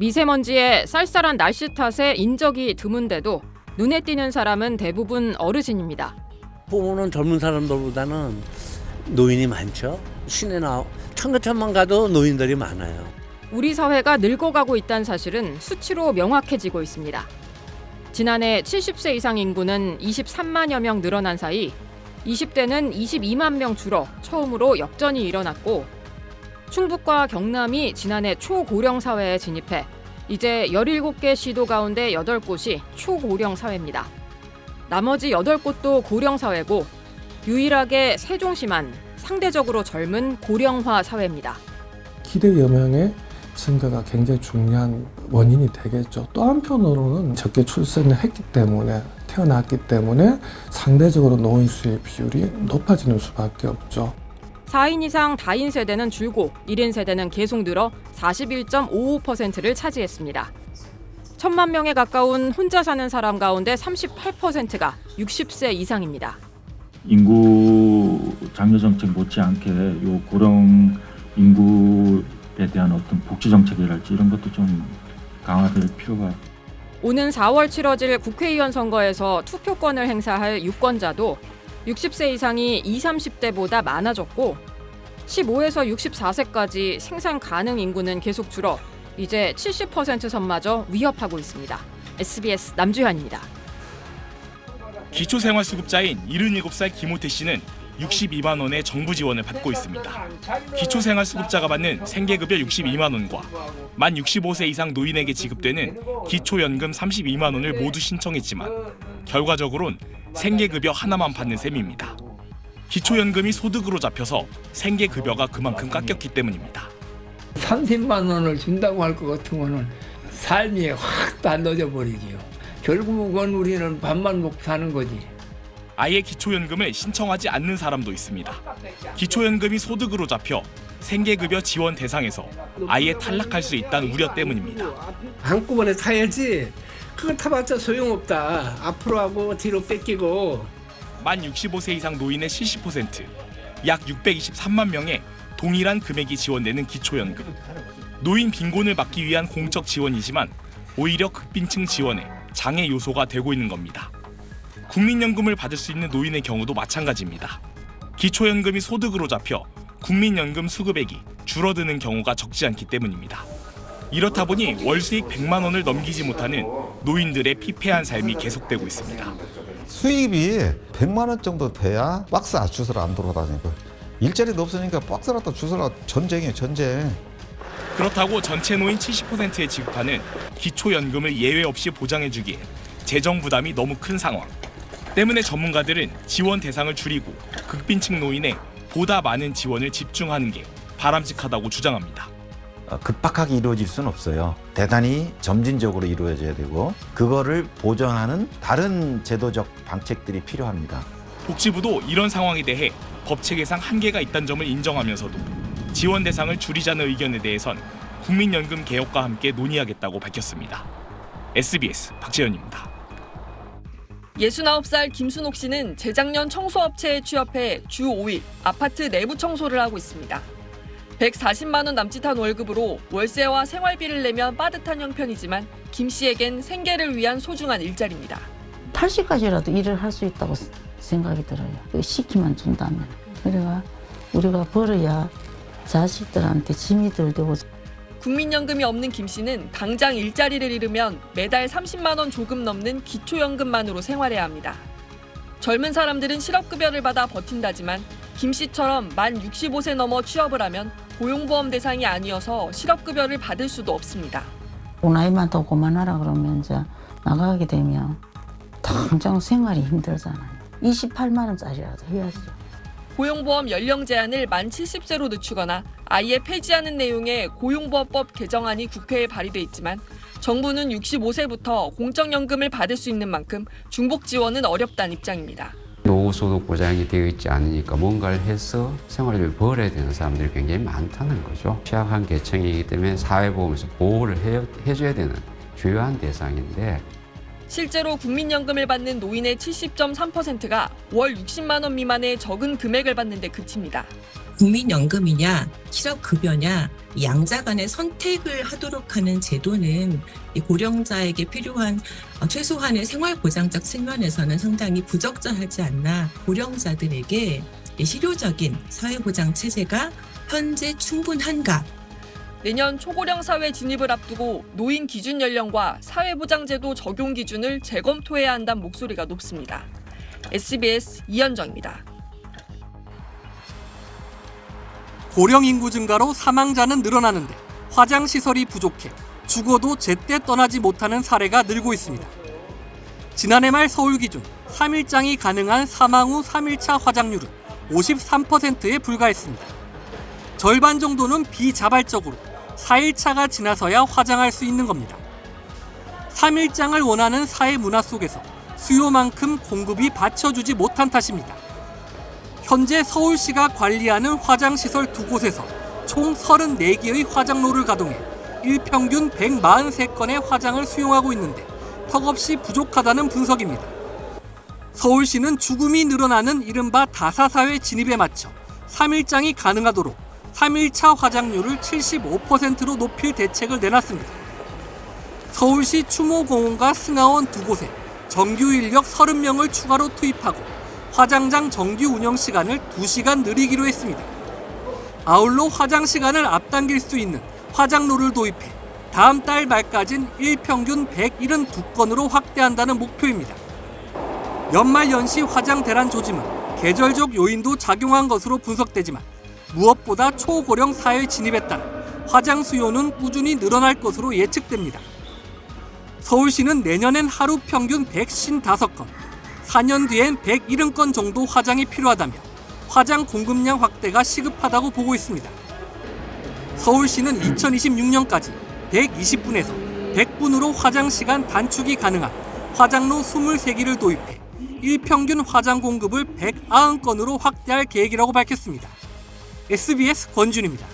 미세먼지에 쌀쌀한 날씨 탓에 인적이 드문데도 눈에 띄는 사람은 대부분 어르신입니다. 보면은 젊은 사람들보다는 노인이 많죠. 시내나 청계천만 가도 노인들이 많아요. 우리 사회가 늙어가고 있다는 사실은 수치로 명확해지고 있습니다. 지난해 70세 이상 인구는 23만여 명 늘어난 사이 20대는 22만 명 줄어 처음으로 역전이 일어났고, 충북과 경남이 지난해 초고령 사회에 진입해 이제 17개 시도 가운데 8곳이 초고령 사회입니다. 나머지 8곳도 고령 사회고 유일하게 세종시만 상대적으로 젊은 고령화 사회입니다. 기대 여명의 증가가 굉장히 중요한 원인이 되겠죠. 또 한편으로는 적게 출산을 했기 때문에, 태어났기 때문에 상대적으로 노인 수의 비율이 높아지는 수밖에 없죠. 4인 이상 다인 세대는 줄고 1인 세대는 계속 늘어 41.55%를 차지했습니다. 1,000만 명에 가까운 혼자 사는 사람 가운데 38%가 60세 이상입니다. 인구 장려 정책 못지않게 요 고령 인구에 대한 어떤 복지 정책이랄지 이런 것도 좀 강화될 필요가. 오는 4월 치러질 국회의원 선거에서 투표권을 행사할 유권자도 60세 이상이 20, 30대보다 많아졌고 15에서 64세까지 생산 가능 인구는 계속 줄어 이제 70% 선마저 위협하고 있습니다. SBS 남주현입니다. 기초생활수급자인 77살 김호태 씨는 62만 원의 정부 지원을 받고 있습니다. 기초생활수급자가 받는 생계급여 62만 원과 만 65세 이상 노인에게 지급되는 기초연금 32만 원을 모두 신청했지만 결과적으로는 생계급여 하나만 받는 셈입니다. 기초연금이 소득으로 잡혀서 생계급여가 그만큼 깎였기 때문입니다. 30만 원을 준다고 할 것 같으면 삶이 확 단너져 버리지요. 결국은 우리는 밥만 먹고 사는 거지. 아예 기초연금을 신청하지 않는 사람도 있습니다. 기초연금이 소득으로 잡혀 생계급여 지원 대상에서 아예 탈락할 수 있다는 우려 때문입니다. 한꺼번에 타야지. 그거 타봤자 소용없다. 앞으로 하고 뒤로 뺏기고. 만 65세 이상 노인의 70%, 약 623만 명에 동일한 금액이 지원되는 기초연금. 노인 빈곤을 막기 위한 공적 지원이지만 오히려 극빈층 지원에 장애 요소가 되고 있는 겁니다. 국민연금을 받을 수 있는 노인의 경우도 마찬가지입니다. 기초연금이 소득으로 잡혀 국민연금 수급액이 줄어드는 경우가 적지 않기 때문입니다. 이렇다 보니 월수익 100만 원을 넘기지 못하는 노인들의 피폐한 삶이 계속되고 있습니다. 수입이 100만 원 정도 돼야 박스 주스를 안 돌아다니고, 일자리도 없으니까 박스라도 주스라 전쟁이에요, 전쟁. 그렇다고 전체 노인 70%에 지급하는 기초연금을 예외 없이 보장해주기에 재정 부담이 너무 큰 상황 때문에 전문가들은 지원 대상을 줄이고 극빈층 노인에 보다 많은 지원을 집중하는 게 바람직하다고 주장합니다. 급박하게 이루어질 수는 없어요. 대단히 점진적으로 이루어져야 되고 그거를 보장하는 다른 제도적 방책들이 필요합니다. 복지부도 이런 상황에 대해 법 체계상 한계가 있다는 점을 인정하면서도 지원 대상을 줄이자는 의견에 대해선 국민연금 개혁과 함께 논의하겠다고 밝혔습니다. SBS 박재현입니다. 69살 김순옥 씨는 재작년 청소업체에 취업해 주 5일 아파트 내부 청소를 하고 있습니다. 140만 원 남짓한 월급으로 월세와 생활비를 내면 빠듯한 형편이지만 김 씨에겐 생계를 위한 소중한 일자리입니다. 80까지라도 일을 할 수 있다고 생각이 들어요. 시키만 준다면. 그래가 우리가 벌어야 자식들한테 짐이 덜 되고. 국민연금이 없는 김 씨는 당장 일자리를 잃으면 매달 30만 원 조금 넘는 기초연금만으로 생활해야 합니다. 젊은 사람들은 실업급여를 받아 버틴다지만 김 씨처럼 만 65세 넘어 취업을 하면 고용보험 대상이 아니어서 실업급여를 받을 수도 없습니다. 나이만 더 그만하라 그러면 이제 나가게 되면 당장 생활이 힘들잖아요. 28만 원짜리라도 해야죠. 고용보험 연령 제한을 만 70세로 늦추거나 아예 폐지하는 내용의 고용보험법 개정안이 국회에 발의돼 있지만 정부는 65세부터 공적연금을 받을 수 있는 만큼 중복 지원은 어렵다는 입장입니다. 노후소득 보장이 되어 있지 않으니까 뭔가를 해서 생활비를 벌어야 되는 사람들이 굉장히 많다는 거죠. 취약한 계층이기 때문에 사회보험에서 보호를 해줘야 되는 주요한 대상인데 실제로 국민연금을 받는 노인의 70.3%가 월 60만 원 미만의 적은 금액을 받는 데 그칩니다. 국민연금이냐 실업급여냐 양자 간의 선택을 하도록 하는 제도는 이 고령자에게 필요한 최소한의 생활보장적 측면에서는 상당히 부적절하지 않나. 고령자들에게 실효적인 사회보장 체제가 현재 충분한가. 내년 초고령 사회 진입을 앞두고 노인 기준 연령과 사회보장제도 적용 기준을 재검토해야 한다는 목소리가 높습니다. SBS 이현정입니다. 고령 인구 증가로 사망자는 늘어나는데 화장 시설이 부족해 죽어도 제때 떠나지 못하는 사례가 늘고 있습니다. 지난해 말 서울 기준 3일장이 가능한 사망 후 3일차 화장률은 53%에 불과했습니다. 절반 정도는 비자발적으로 4일차가 지나서야 화장할 수 있는 겁니다. 3일장을 원하는 사회 문화 속에서 수요만큼 공급이 받쳐주지 못한 탓입니다. 현재 서울시가 관리하는 화장시설 2곳에서 총 34개의 화장로를 가동해 일평균 143건의 화장을 수용하고 있는데 턱없이 부족하다는 분석입니다. 서울시는 죽음이 늘어나는 이른바 다사사회 진입에 맞춰 3일장이 가능하도록 3일차 화장률을 75%로 높일 대책을 내놨습니다. 서울시 추모공원과 승하원 2곳에 정규 인력 30명을 추가로 투입하고 화장장 정규 운영 시간을 2시간 늘리기로 했습니다. 아울러 화장 시간을 앞당길 수 있는 화장로를 도입해 다음 달 말까지는 일평균 172건으로 확대한다는 목표입니다. 연말연시 화장 대란 조짐은 계절적 요인도 작용한 것으로 분석되지만 무엇보다 초고령 사회 진입에 따라 화장 수요는 꾸준히 늘어날 것으로 예측됩니다. 서울시는 내년엔 하루 평균 155건, 4년 뒤엔 170건 정도 화장이 필요하다며 화장 공급량 확대가 시급하다고 보고 있습니다. 서울시는 2026년까지 120분에서 100분으로 화장 시간 단축이 가능한 화장로 23기를 도입해 일평균 화장 공급을 190건으로 확대할 계획이라고 밝혔습니다. SBS 권준입니다.